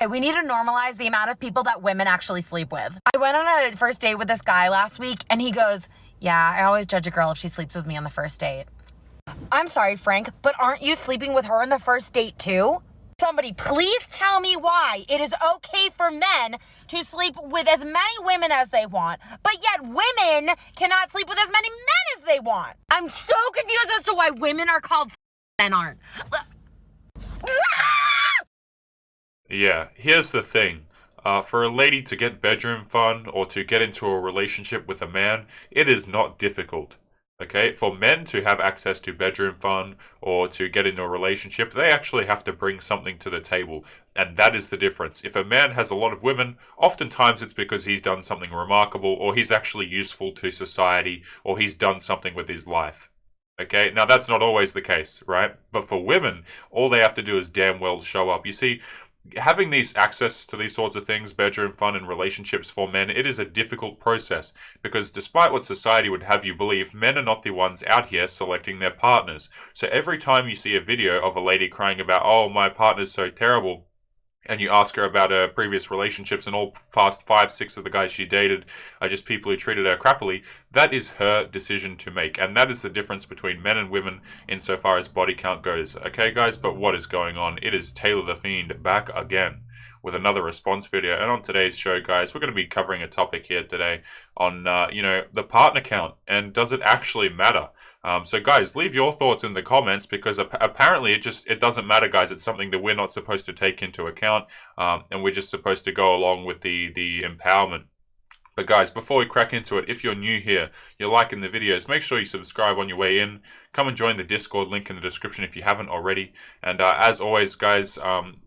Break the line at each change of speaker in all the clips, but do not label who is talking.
We need to normalize the amount of people that women actually sleep with. I went on a first date with this guy last week, and he goes, yeah, I always judge a girl if she sleeps with me on the first date. I'm sorry, Frank, but aren't you sleeping with her on the first date too? Somebody please tell me why it is okay for men to sleep with as many women as they want, but yet women cannot sleep with as many men as they want. I'm so confused as to why women are called men aren't.
Yeah, here's the thing. For a lady to get bedroom fun or to get into a relationship with a man, it is not difficult. Okay, for men to have access to bedroom fun or to get into a relationship, they actually have to bring something to the table. And that is the difference. If a man has a lot of women, oftentimes it's because he's done something remarkable, or he's actually useful to society, or he's done something with his life. Okay, now that's not always the case, right? But for women, all they have to do is damn well show up. You see, having these access to these sorts of things, bedroom fun and relationships for men, it is a difficult process because despite what society would have you believe, men are not the ones out here selecting their partners. So every time you see a video of a lady crying about, oh, my partner's so terrible, and you ask her about her previous relationships and all past 5, 6 of the guys she dated are just people who treated her crappily, that is her decision to make. And that is the difference between men and women insofar as body count goes. Okay, guys, but what is going on? It is Taylor the Fiend back again with another response video. And on today's show, guys, we're going to be covering a topic here today on, the partner count. And does it actually matter? So guys, leave your thoughts in the comments because apparently it doesn't matter, guys. It's something that we're not supposed to take into account, and we're just supposed to go along with the empowerment. But guys, before we crack into it, if you're new here, you're liking the videos, make sure you subscribe on your way in. Come and join the Discord, link in the description if you haven't already. And as always, guys,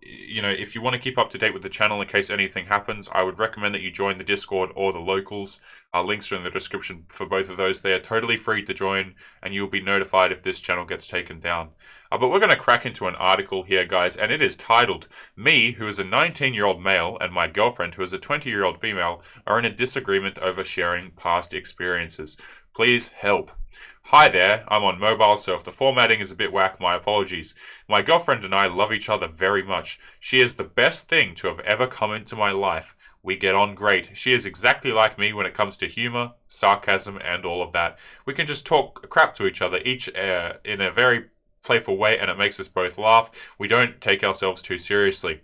if you want to keep up to date with the channel in case anything happens, I would recommend that you join the Discord or the locals. Links are in the description for both of those. They are totally free to join, and you'll be notified if this channel gets taken down. But we're going to crack into an article here, guys, and it is titled, Me, who is a 19-year-old male, and my girlfriend, who is a 20-year-old female, are in a disagreement over sharing past experiences. Please help. Hi there, I'm on mobile, so if the formatting is a bit whack, my apologies. My girlfriend and I love each other very much. She is the best thing to have ever come into my life. We get on great. She is exactly like me when it comes to humor, sarcasm, and all of that. We can just talk crap to each other, each in a very playful way, and it makes us both laugh. We don't take ourselves too seriously.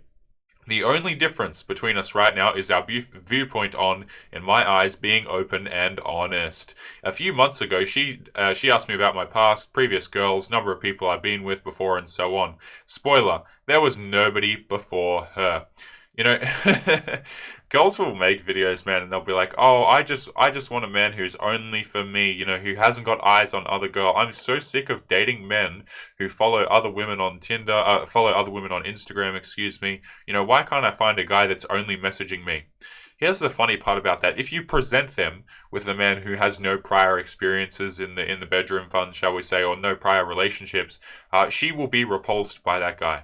The only difference between us right now is our viewpoint on, in my eyes, being open and honest. A few months ago, she asked me about my past, previous girls, number of people I've been with before, and so on. Spoiler, there was nobody before her. You know, girls will make videos, man, and they'll be like, oh, I just want a man who's only for me, who hasn't got eyes on other girl. I'm so sick of dating men who follow other women on Tinder, follow other women on Instagram, excuse me. Why can't I find a guy that's only messaging me? Here's the funny part about that. If you present them with a man who has no prior experiences in the bedroom fun, shall we say, or no prior relationships, she will be repulsed by that guy.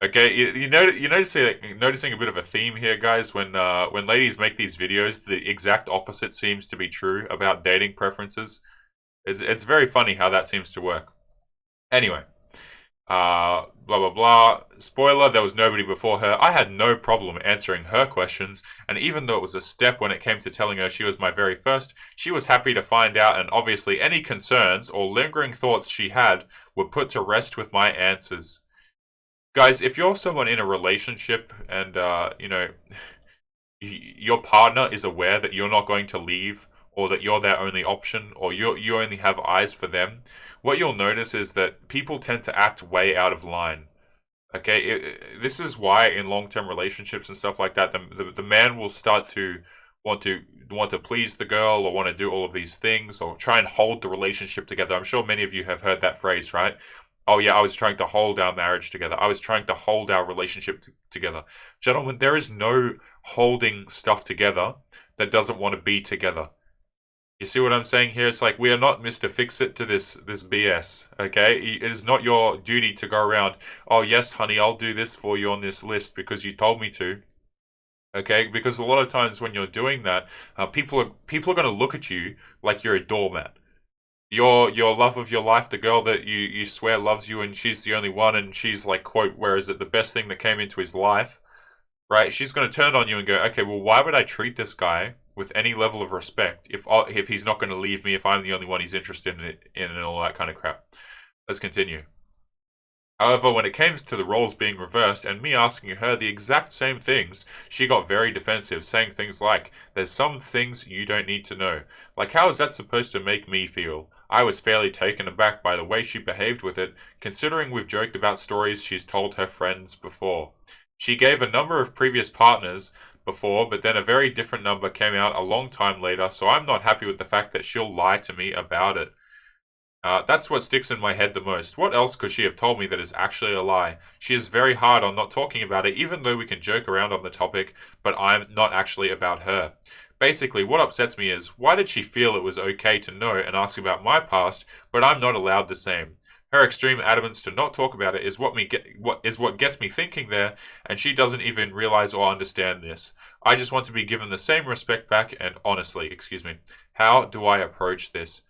Okay, you're noticing a bit of a theme here, guys. When ladies make these videos, the exact opposite seems to be true about dating preferences. It's very funny how that seems to work. Anyway, blah blah blah. Spoiler: there was nobody before her. I had no problem answering her questions, and even though it was a step when it came to telling her she was my very first, she was happy to find out. And obviously, any concerns or lingering thoughts she had were put to rest with my answers. Guys, if you're someone in a relationship and, your partner is aware that you're not going to leave or that you're their only option or you only have eyes for them, what you'll notice is that people tend to act way out of line. Okay, this is why in long-term relationships and stuff like that, the man will start to want to please the girl or want to do all of these things or try and hold the relationship together. I'm sure many of you have heard that phrase, right? Oh yeah, I was trying to hold our marriage together. I was trying to hold our relationship together. Gentlemen, there is no holding stuff together that doesn't want to be together. You see what I'm saying here? It's like we are not Mr. Fix-It to this BS, okay? It is not your duty to go around, oh yes, honey, I'll do this for you on this list because you told me to. Okay, because a lot of times when you're doing that, people are going to look at you like you're a doormat. Your love of your life, the girl that you swear loves you and she's the only one and she's like, quote, where is it, the best thing that came into his life. right? She's going to turn on you and go, okay, well, why would I treat this guy with any level of respect if he's not going to leave me, if I'm the only one he's interested in and all that kind of crap? Let's continue. However, when it came to the roles being reversed and me asking her the exact same things, she got very defensive, saying things like, there's some things you don't need to know. Like, how is that supposed to make me feel? I was fairly taken aback by the way she behaved with it, considering we've joked about stories she's told her friends before. She gave a number of previous partners before, but then a very different number came out a long time later, so I'm not happy with the fact that she'll lie to me about it. That's what sticks in my head the most. What else could she have told me that is actually a lie? She is very hard on not talking about it, even though we can joke around on the topic, but I'm not actually about her. Basically, what upsets me is, why did she feel it was okay to know and ask about my past, but I'm not allowed the same? Her extreme adamance to not talk about it is what gets me thinking there, and she doesn't even realize or understand this. I just want to be given the same respect back, and honestly, how do I approach this?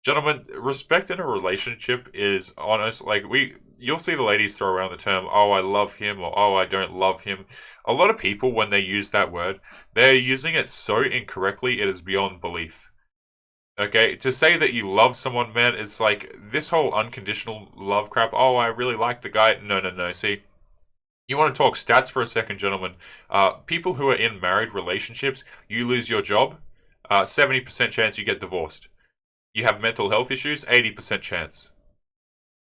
Gentlemen, respect in a relationship is honest. Like, you'll see the ladies throw around the term, oh, I love him, or oh, I don't love him. A lot of people, when they use that word, they're using it so incorrectly, it is beyond belief. Okay, to say that you love someone, man, it's like this whole unconditional love crap. Oh, I really like the guy. No, no, no. See, you want to talk stats for a second, gentlemen. People who are in married relationships, you lose your job, 70% chance you get divorced. You have mental health issues, 80% chance.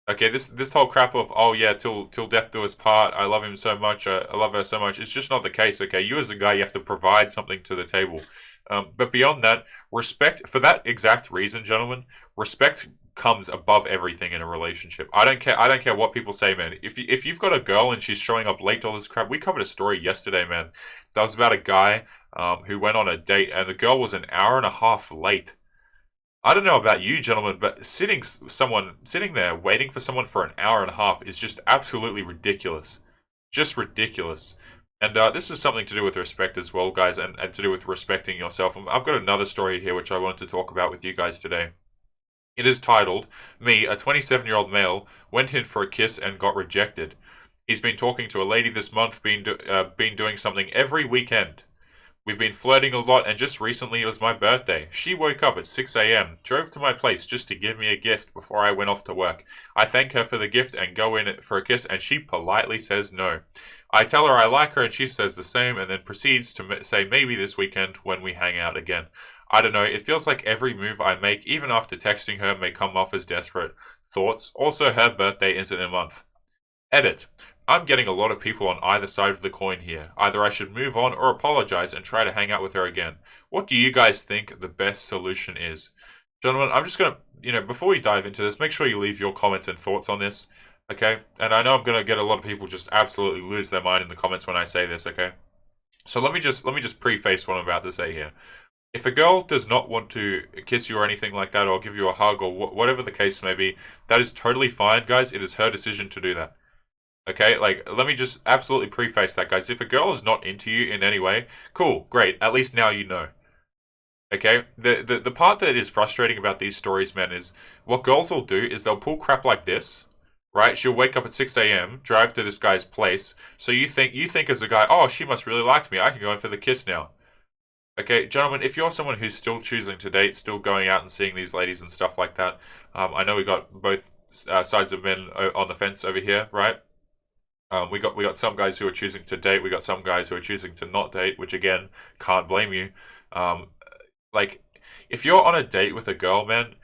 Okay, this whole crap of, oh yeah, till death do us part, I love him so much, I love her so much, it's just not the case, okay? You as a guy, you have to provide something to the table. But beyond that, respect, for that exact reason, gentlemen, respect comes above everything in a relationship. I don't care what people say, man. If you've got a girl and she's showing up late to all this crap, we covered a story yesterday, man. That was about a guy who went on a date and the girl was an hour and a half late. I don't know about you, gentlemen, but sitting there waiting for someone for an hour and a half is just absolutely ridiculous. Just ridiculous. And this is something to do with respect as well, guys, and to do with respecting yourself. I've got another story here which I wanted to talk about with you guys today. It is titled, Me, a 27-year-old male, went in for a kiss and got rejected. He's been talking to a lady this month, been doing something every weekend. We've been flirting a lot, and just recently it was my birthday. She woke up at 6 a.m., drove to my place just to give me a gift before I went off to work. I thank her for the gift and go in for a kiss, and she politely says no. I tell her I like her, and she says the same, and then proceeds to say maybe this weekend when we hang out again. I don't know, it feels like every move I make, even after texting her, may come off as desperate. Thoughts? Also, her birthday isn't a month. Edit. I'm getting a lot of people on either side of the coin here. Either I should move on or apologize and try to hang out with her again. What do you guys think the best solution is? Gentlemen, I'm just going to, before we dive into this, make sure you leave your comments and thoughts on this, okay? And I know I'm going to get a lot of people just absolutely lose their mind in the comments when I say this, okay? So let me just preface what I'm about to say here. If a girl does not want to kiss you or anything like that, or give you a hug, or whatever the case may be, that is totally fine, guys. It is her decision to do that. Okay, like, let me just absolutely preface that, guys. If a girl is not into you in any way, cool, great. At least now you know. Okay? The part that is frustrating about these stories, man, is what girls will do is they'll pull crap like this, right? She'll wake up at 6 a.m., drive to this guy's place, so you think as a guy, oh, she must really like me. I can go in for the kiss now. Okay, gentlemen, if you're someone who's still choosing to date, still going out and seeing these ladies and stuff like that, I know we got both sides of men on the fence over here, right? We got some guys who are choosing to date. We got some guys who are choosing to not date, which again, can't blame you. Like, if you're on a date with a girl, man,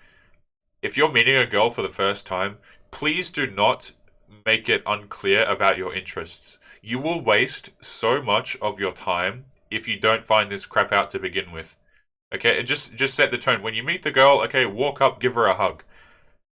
if you're meeting a girl for the first time, please do not make it unclear about your interests. You will waste so much of your time if you don't find this crap out to begin with. Okay, and just set the tone. When you meet the girl, okay, walk up, give her a hug.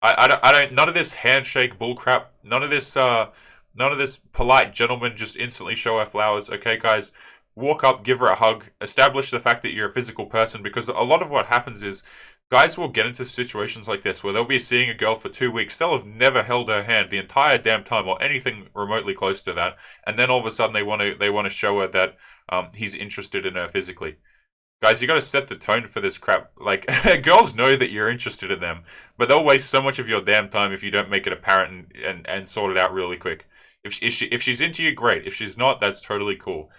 I don't. None of this handshake bullcrap. None of this polite gentleman just instantly show her flowers. Okay, guys, walk up, give her a hug, establish the fact that you're a physical person, because a lot of what happens is guys will get into situations like this where they'll be seeing a girl for 2 weeks. They'll have never held her hand the entire damn time or anything remotely close to that, and then all of a sudden they want to show her that he's interested in her physically. Guys, you got to set the tone for this crap. Like, girls know that you're interested in them, but they'll waste so much of your damn time if you don't make it apparent and sort it out really quick. If she's into you, great. If she's not, that's totally cool.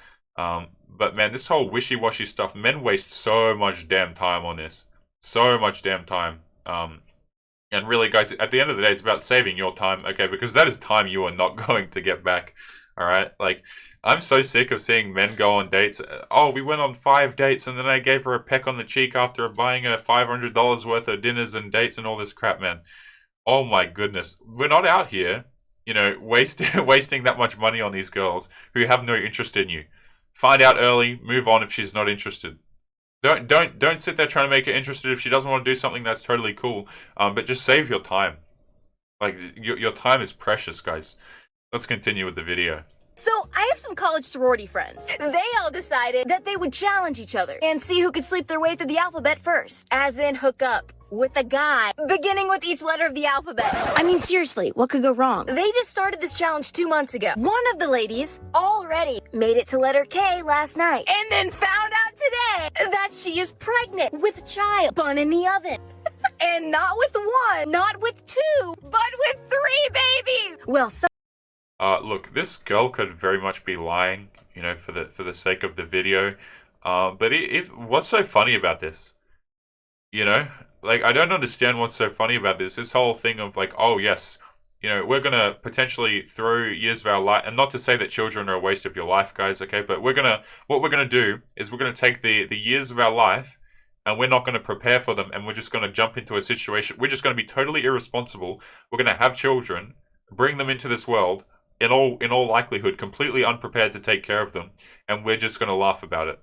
But man, this whole wishy-washy stuff, men waste so much damn time on this. So much damn time. And really, guys, at the end of the day, it's about saving your time, okay? Because that is time you are not going to get back, alright? Like, I'm so sick of seeing men go on dates. Oh, we went on 5 dates, and then I gave her a peck on the cheek after buying her $500 worth of dinners and dates and all this crap, man. Oh my goodness. We're not out here, you know, wasting that much money on these girls who have no interest in you. Find out early, move on if she's not interested. Don't sit there trying to make her interested if she doesn't want to do something that's totally cool. But just save your time. Like, your time is precious, guys. Let's continue with the video.
So, I have some college sorority friends. They all decided that they would challenge each other and see who could sleep their way through the alphabet first. As in, hook up with a guy, beginning with each letter of the alphabet. I mean, seriously, what could go wrong? They just started this challenge 2 months ago. One of the ladies already made it to letter K last night, and then found out today that she is pregnant with a child, bun in the oven. And not with 1, not with 2, but with 3 babies! Well,
Look, this girl could very much be lying, you know, for the sake of the video. But what's so funny about this? You know, like, I don't understand what's so funny about this. This whole thing of like, oh yes, you know, we're gonna potentially throw years of our life, and not to say that children are a waste of your life, guys, okay? But what we're gonna do is we're gonna take the years of our life, and we're not gonna prepare for them, and we're just gonna jump into a situation. We're just gonna be totally irresponsible. We're gonna have children, bring them into this world, in all likelihood, completely unprepared to take care of them, and we're just gonna laugh about it.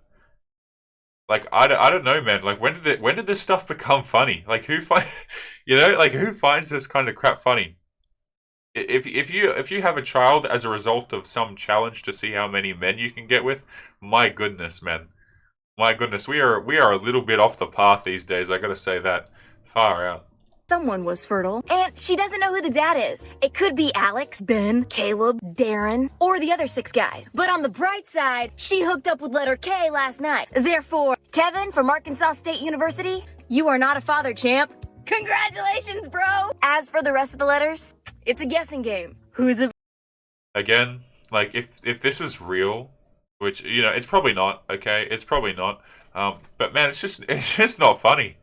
Like, I don't know, man. Like, when did this stuff become funny? Like, who finds this kind of crap funny? If you have a child as a result of some challenge to see how many men you can get with, my goodness, man. My goodness, we are a little bit off the path these days, I gotta say that. Far out.
someone was fertile, and she doesn't know who the dad is. It could be Alex, Ben, Caleb, Darren, or the other 6 guys. But on the bright side, she hooked up with letter K last night. Therefore, Kevin from Arkansas State University, you are not a father, champ. Congratulations, bro! As for the rest of the letters, it's a guessing game. Who's a...
Again, like, if this is real, which, you know, it's probably not, okay? It's probably not. But man, it's just not funny.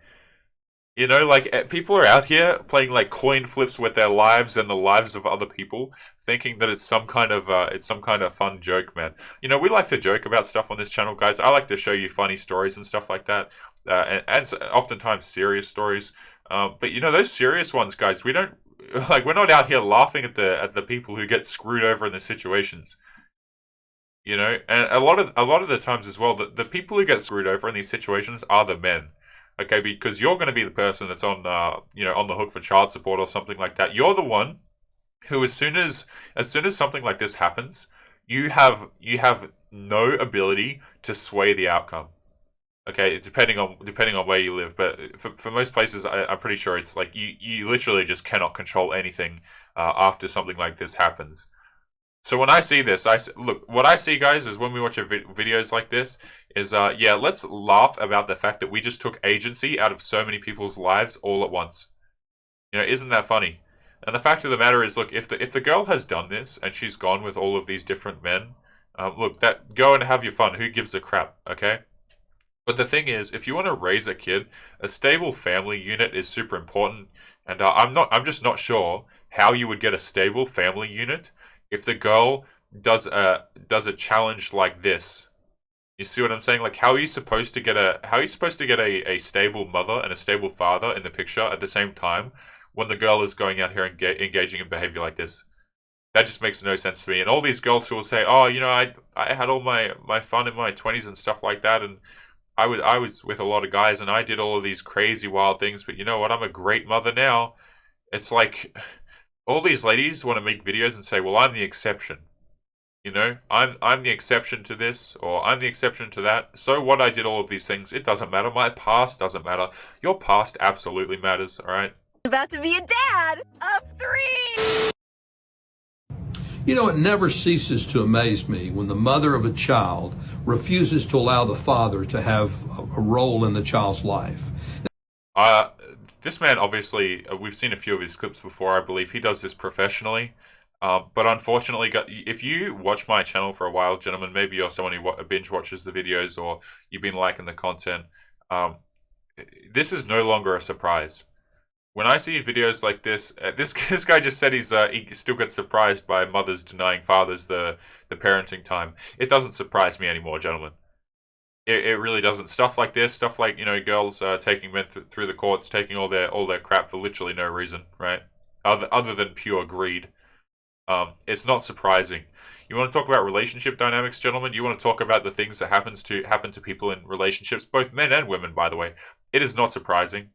You know, like, people are out here playing, like, coin flips with their lives and the lives of other people, thinking that it's some kind of fun joke, man. You know, we like to joke about stuff on this channel, guys. I like to show you funny stories and stuff like that, and oftentimes serious stories. But, you know, those serious ones, guys, we don't, like, we're not out here laughing at the people who get screwed over in the situations. You know, and a lot of the times as well, the people who get screwed over in these situations are the men. Okay, because you're going to be the person that's on, you know, on the hook for child support or something like that. You're the one who, as soon as something like this happens, you have no ability to sway the outcome. Okay, depending on where you live, but for most places, I'm pretty sure it's like you literally just cannot control anything after something like this happens. So when I see this, look, what I see, guys, is when we watch videos like this, is, yeah, let's laugh about the fact that we just took agency out of so many people's lives all at once. You know, isn't that funny? And the fact of the matter is, look, if the girl has done this, and she's gone with all of these different men, look, go and have your fun. Who gives a crap, okay? But the thing is, if you want to raise a kid, a stable family unit is super important. And I'm just not sure how you would get a stable family unit if the girl does a challenge like this. You see what I'm saying? Like, how are you supposed to get a stable mother and a stable father in the picture at the same time when the girl is going out here and engaging in behavior like this? That just makes no sense to me. And all these girls who will say, oh, you know, I had all my fun in my 20s and stuff like that, and I was with a lot of guys and I did all of these crazy wild things, but you know what? I'm a great mother now. It's like, all these ladies want to make videos and say, well, I'm the exception. You know, I'm the exception to this, or I'm the exception to that. So what, I did all of these things. It doesn't matter. My past doesn't matter. Your past absolutely matters, alright?
About to be a dad of 3!
You know, it never ceases to amaze me when the mother of a child refuses to allow the father to have a role in the child's life.
This man, obviously, we've seen a few of his clips before, I believe. He does this professionally. But unfortunately, if you watch my channel for a while, gentlemen, maybe you're someone who binge watches the videos or you've been liking the content, this is no longer a surprise. When I see videos like this, this guy just said he still gets surprised by mothers denying fathers the parenting time. It doesn't surprise me anymore, gentlemen. It really doesn't. Stuff like this, stuff like, you know, girls taking men through the courts, taking all their crap for literally no reason, right? Other than pure greed. It's not surprising. You want to talk about relationship dynamics, gentlemen? You want to talk about the things that happen to people in relationships, both men and women, by the way. It is not surprising.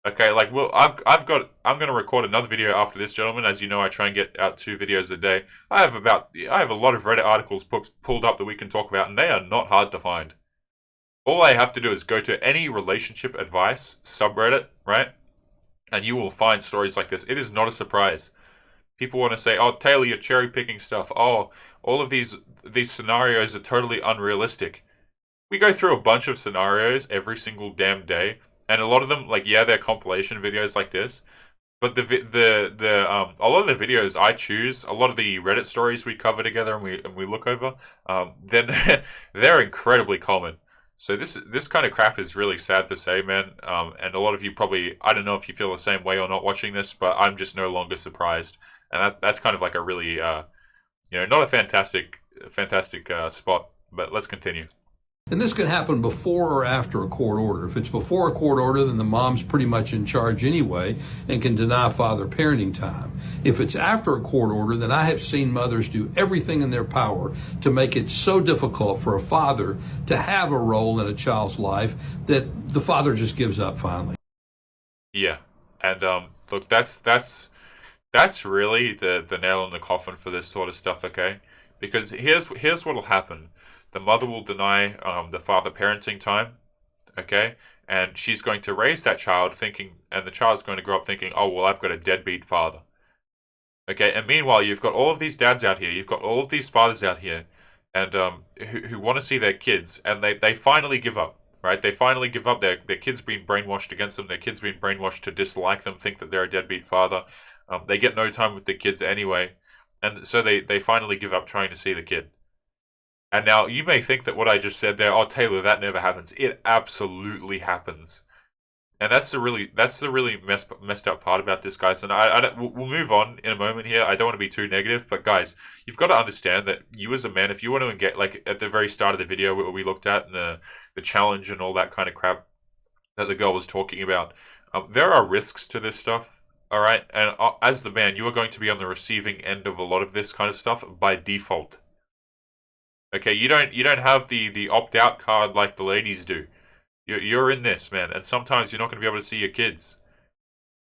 Okay, like, well, I'm going to record another video after this, gentlemen. As you know, I try and get out 2 videos a day. I have a lot of Reddit articles pulled up that we can talk about, and they are not hard to find. All I have to do is go to any relationship advice subreddit, right? And you will find stories like this. It is not a surprise. People want to say, "Oh, Taylor, you're cherry picking stuff. Oh, all of these scenarios are totally unrealistic." We go through a bunch of scenarios every single damn day. And a lot of them, like, yeah, they're compilation videos like this, but a lot of the videos I choose, a lot of the Reddit stories we cover together and we look over, then they're incredibly common. So this kind of crap is really sad to say, man. And a lot of you probably, I don't know if you feel the same way or not watching this, but I'm just no longer surprised. And that's kind of like a really, you know, not a fantastic spot. But let's continue.
And this can happen before or after a court order. If it's before a court order, then the mom's pretty much in charge anyway and can deny father parenting time. If it's after a court order, then I have seen mothers do everything in their power to make it so difficult for a father to have a role in a child's life that the father just gives up finally.
Yeah, and look, that's really the nail in the coffin for this sort of stuff, okay? Because here's what'll happen. The mother will deny the father parenting time, okay? And she's going to raise that child thinking, and the child's going to grow up thinking, oh, well, I've got a deadbeat father. Okay, and meanwhile, you've got all of these dads out here, you've got all of these fathers out here, and who want to see their kids, and they finally give up, right? They finally give up. Their kids being brainwashed against them, their kids being brainwashed to dislike them, think that they're a deadbeat father. They get no time with the kids anyway, and so they finally give up trying to see the kid. And now, you may think that what I just said there, oh, Taylor, that never happens. It absolutely happens. And that's the really messed up part about this, guys. And we'll move on in a moment here. I don't want to be too negative, but guys, you've got to understand that you as a man, if you want to engage, like at the very start of the video where we looked at and the challenge and all that kind of crap that the girl was talking about, there are risks to this stuff, all right? And as the man, you are going to be on the receiving end of a lot of this kind of stuff by default. Okay, you don't have the opt-out card like the ladies do. You're in this, man, and sometimes you're not going to be able to see your kids.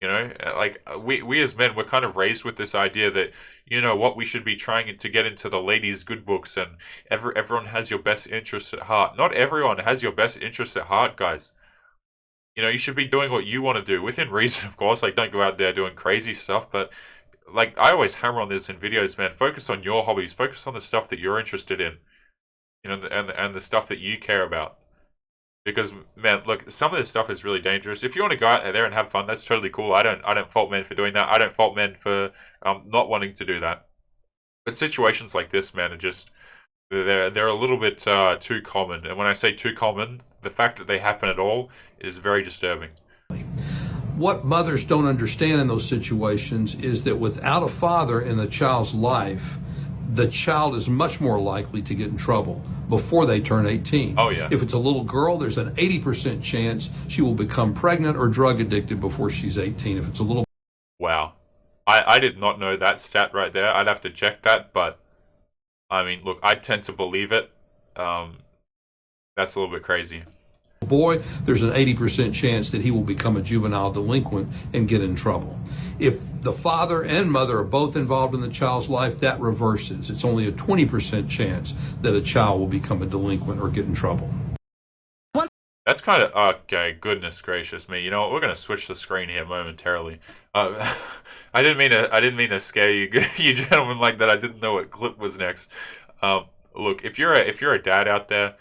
You know, like we as men, we're kind of raised with this idea that, you know what, we should be trying to get into the ladies' good books, and everyone has your best interests at heart. Not everyone has your best interests at heart, guys. You know, you should be doing what you want to do, within reason, of course. Like, don't go out there doing crazy stuff, but like I always hammer on this in videos, man. Focus on your hobbies. Focus on the stuff that you're interested in. You know, and the stuff that you care about. Because, man, look, some of this stuff is really dangerous. If you want to go out there and have fun, that's totally cool. I don't fault men for doing that. I don't fault men for not wanting to do that. But situations like this, man, are just they're a little bit too common. And when I say too common, the fact that they happen at all is very disturbing.
What mothers don't understand in those situations is that without a father in the child's life, the child is much more likely to get in trouble before they turn 18.
Oh, yeah.
If it's a little girl, there's an 80% chance she will become pregnant or drug addicted before she's 18. If it's a little...
Wow. I did not know that stat right there. I'd have to check that, but I mean, look, I tend to believe it. That's a little bit crazy.
Boy, there's an 80% chance that he will become a juvenile delinquent and get in trouble. If the father and mother are both involved in the child's life, that reverses. It's only a 20% chance that a child will become a delinquent or get in trouble.
That's kind of, okay, goodness gracious me. You know what, we're going to switch the screen here momentarily. I didn't mean to scare you, you gentlemen like that. I didn't know what clip was next. Look, if you're a dad out there,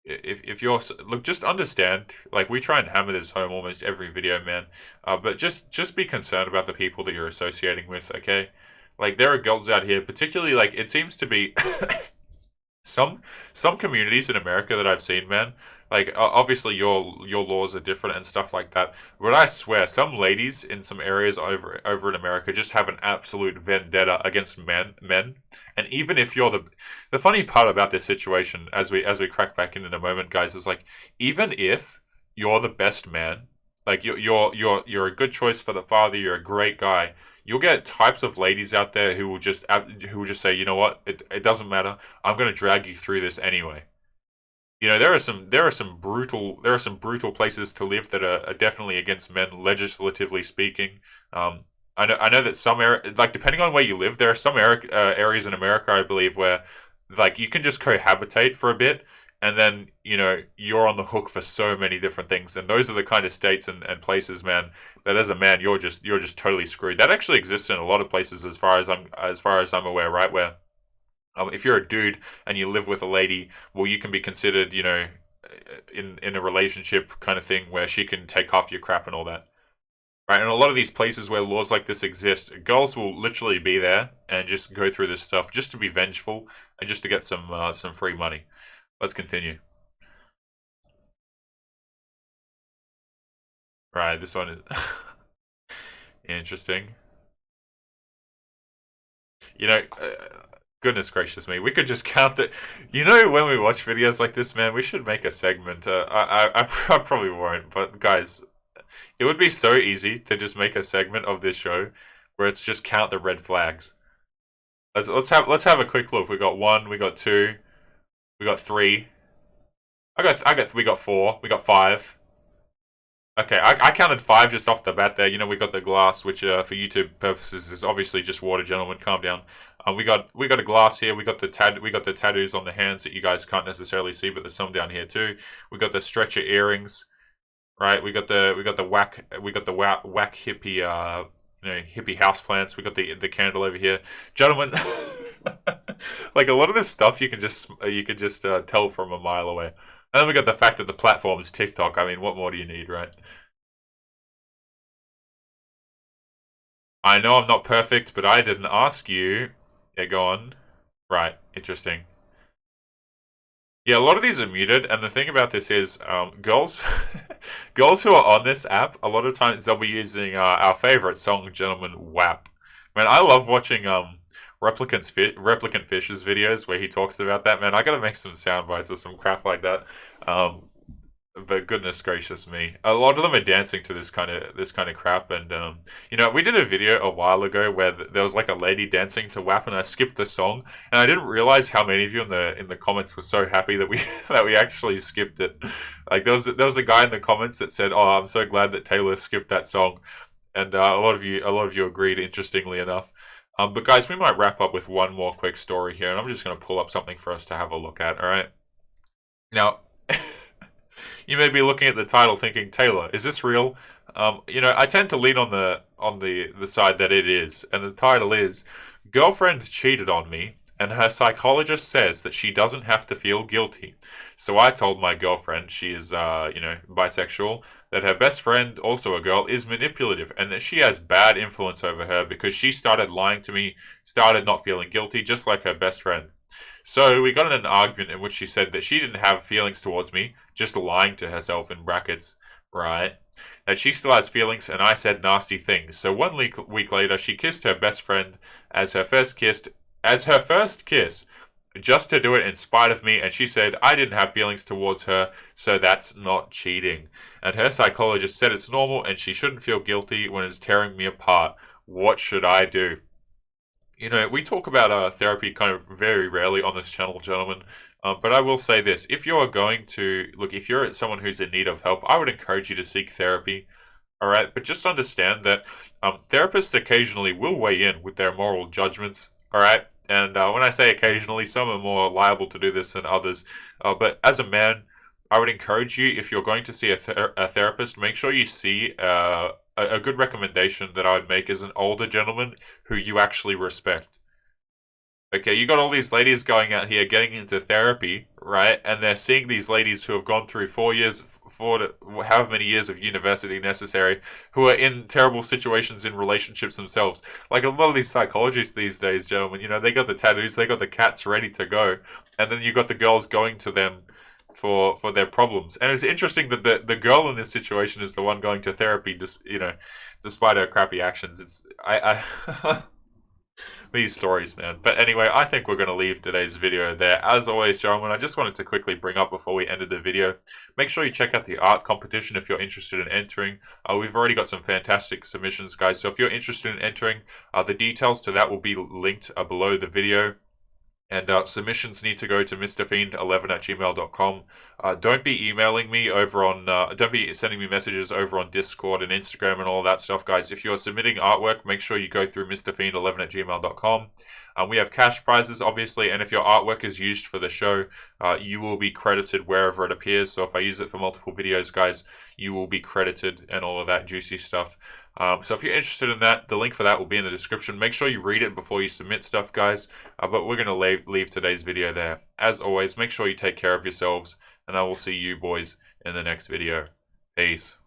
if you're, look, just understand, like, we try and hammer this home almost every video, man, but just be concerned about the people that you're associating with, okay? Like, there are girls out here, particularly, like, it seems to be some communities in America that I've seen, man. Like, obviously your laws are different and stuff like that. But I swear, some ladies in some areas over in America just have an absolute vendetta against men. And even if you're the funny part about this situation, as we crack back in a moment, guys, is like, even if you're the best man, like you're a good choice for the father, you're a great guy. You'll get types of ladies out there who will just say, you know what, it doesn't matter. I'm going to drag you through this anyway. You know, there are some brutal places to live that are definitely against men, legislatively speaking. I know that like, depending on where you live, there are some areas in America, I believe, where like you can just cohabitate for a bit, and then, you know, you're on the hook for so many different things. And those are the kind of states and places, man, that as a man you're just totally screwed. That actually exists in a lot of places, as far as I'm aware, right? Where if you're a dude and you live with a lady, well, you can be considered, you know, in a relationship kind of thing where she can take off your crap and all that. Right, and a lot of these places where laws like this exist, girls will literally be there and just go through this stuff just to be vengeful and just to get some free money. Let's continue. Right, this one is interesting. You know, goodness gracious me, we could just count it. You know, when we watch videos like this, man, we should make a segment. I probably won't, but guys, it would be so easy to just make a segment of this show where it's just count the red flags. Let's have a quick look. We got 1, we got 2, we got 3. We got 4, we got 5. Okay, I counted 5 just off the bat there. You know, we got the glass, which for YouTube purposes is obviously just water. Gentlemen, calm down. We got a glass here. We got the tattoos on the hands that you guys can't necessarily see, but there's some down here too. We got the stretcher earrings, right? We got the whack hippie hippie houseplants. We got the candle over here, gentlemen. Like, a lot of this stuff you can just tell from a mile away. And then we got the fact that the platform is TikTok. I mean, what more do you need, right? I know I'm not perfect, but I didn't ask you. Yeah, go on. Right, interesting. Yeah, a lot of these are muted, and the thing about this is, girls, girls who are on this app, a lot of times they'll be using our favorite song, Gentleman WAP. Man, I love watching Replicant Fish's videos where he talks about that. Man, I gotta make some sound bites or some crap like that. But goodness gracious me, a lot of them are dancing to this kind of crap. And you know, we did a video a while ago where there was like a lady dancing to WAP, and I skipped the song, and I didn't realize how many of you in the comments were so happy that we that we actually skipped it. Like, there was a guy in the comments that said, "Oh, I'm so glad that Taylor skipped that song," and a lot of you agreed. Interestingly enough. But guys, we might wrap up with one more quick story here, and I'm just going to pull up something for us to have a look at, alright? Now, you may be looking at the title thinking, Taylor, is this real? You know, I tend to lean on the side that it is, and the title is, Girlfriend Cheated on Me, and her psychologist says that she doesn't have to feel guilty. So I told my girlfriend, she is, bisexual, that her best friend, also a girl, is manipulative, and that she has bad influence over her because she started lying to me, started not feeling guilty, just like her best friend. So we got in an argument in which she said that she didn't have feelings towards me, just lying to herself in brackets, right? That she still has feelings, and I said nasty things. So 1 week later, she kissed her best friend as her first kiss, just to do it in spite of me, and she said I didn't have feelings towards her, so that's not cheating. And her psychologist said it's normal and she shouldn't feel guilty when it's tearing me apart. What should I do? You know, we talk about therapy kind of very rarely on this channel, gentlemen, but I will say this. If you're someone who's in need of help, I would encourage you to seek therapy. Alright, but just understand that therapists occasionally will weigh in with their moral judgments. Alright, and when I say occasionally, some are more liable to do this than others. But as a man, I would encourage you, if you're going to see a therapist, make sure you see a good recommendation that I would make is an older gentleman who you actually respect. Okay, you got all these ladies going out here getting into therapy, right? And they're seeing these ladies who have gone through 4 years, however many years of university necessary, who are in terrible situations in relationships themselves. Like a lot of these psychologists these days, gentlemen, you know, they got the tattoos, they got the cats ready to go, and then you got the girls going to them for their problems. And it's interesting that the girl in this situation is the one going to therapy, despite her crappy actions. It's I these stories, man. But anyway, I think we're going to leave today's video there. As always, gentlemen, I just wanted to quickly bring up before we ended the video, make sure you check out the art competition if you're interested in entering. We've already got some fantastic submissions, guys. So if you're interested in entering, the details to that will be linked below the video. And submissions need to go to mrfiend11@gmail.com. Don't be emailing me over on, don't be sending me messages over on Discord and Instagram and all that stuff, guys. If you're submitting artwork, make sure you go through mrfiend11@gmail.com. We have cash prizes, obviously, and if your artwork is used for the show, you will be credited wherever it appears. So if I use it for multiple videos, guys, you will be credited and all of that juicy stuff. So if you're interested in that, the link for that will be in the description. Make sure you read it before you submit stuff, guys. But we're going to leave today's video there. As always, make sure you take care of yourselves, and I will see you boys in the next video. Peace.